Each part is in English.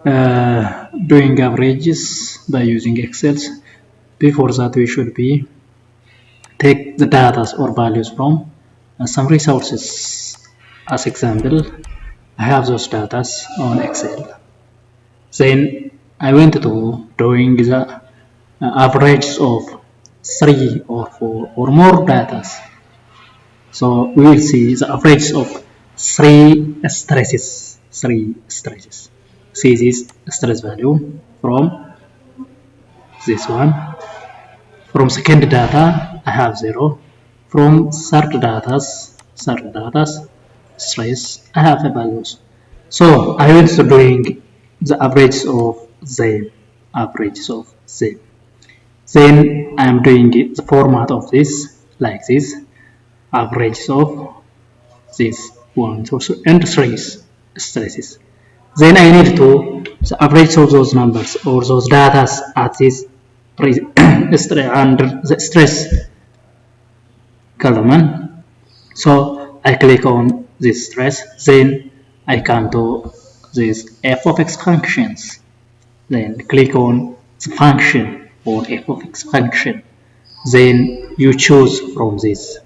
doing averages by using Excel. Before that, we should be take the data or values from some resources. As example, I have those data on Excel. Then I went to doing the average of 3 or 4 or more data. So we will see the average of 3 stresses. See this stress value from this one. From second data, I have 0. From third data, stress, I have a values. So I went to doing the average of them. Then I am doing the format of this like this. Average of this 1, 2, and 3 stresses. Then I need to the average of those numbers or those data at this under the stress column. So I click on this stress. Then I come to this f of x functions. Then click on the function or f of x function. Then you choose from this.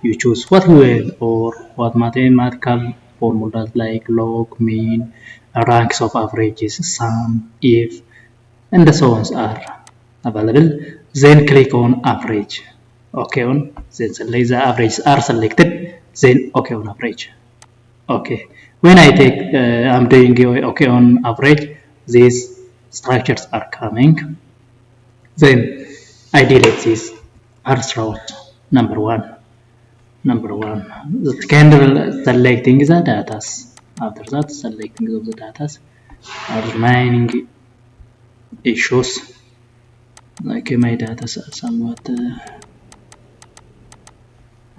You choose what will or what mathematical formulas like log, mean, ranks of averages, sum, if, and so on are available. Then click on average. Okay on. Then select the averages are selected. Then okay on average. Okay. When I take, I'm doing okay on average. These structures are coming. Then I delete this first row, number one. The second, selecting the data. After that, selecting of the data. Remaining issues like my data are somewhat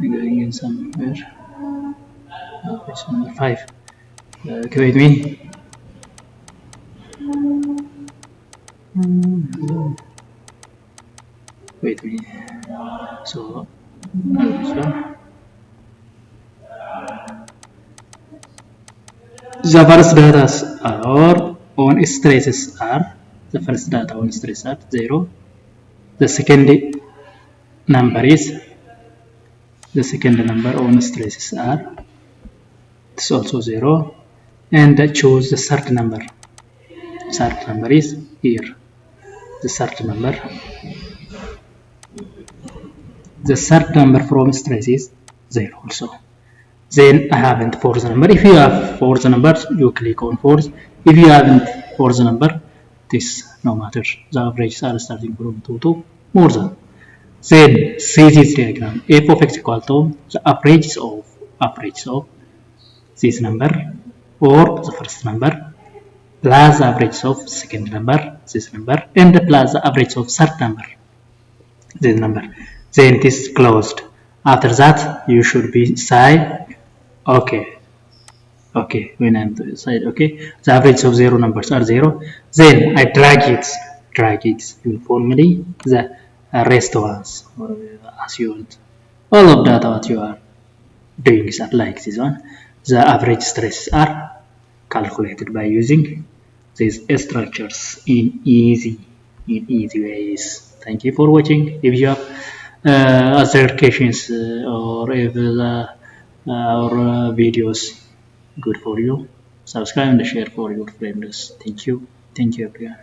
going in somewhere. Question number 5. Okay, wait me. Wait me. So this one. The first data are on stresses are the first data on stress are 0. The second number on stresses are it's also 0, and choose the third number. Third number is here. The third number from stress is 0 also. Then I haven't fourth number. If you have fourth numbers, you click on fourth. If you haven't fourth number, this no matter. The averages are starting from 2 to more than. Then see this diagram. F of x equal to the averages of this number or the first number plus the average of second number, this number, and plus the average of third number, this number. Then it is closed. After that, you should be say okay. When I'm to side okay, the average of 0 numbers are 0. Then I drag it uniformly the rest ones or as you want. All of that what you are doing is like this one. The average stresses are calculated by using these structures in easy ways. Thank you for watching. If you have other questions or if our videos good for you, subscribe and share for your friends. Thank you everyone.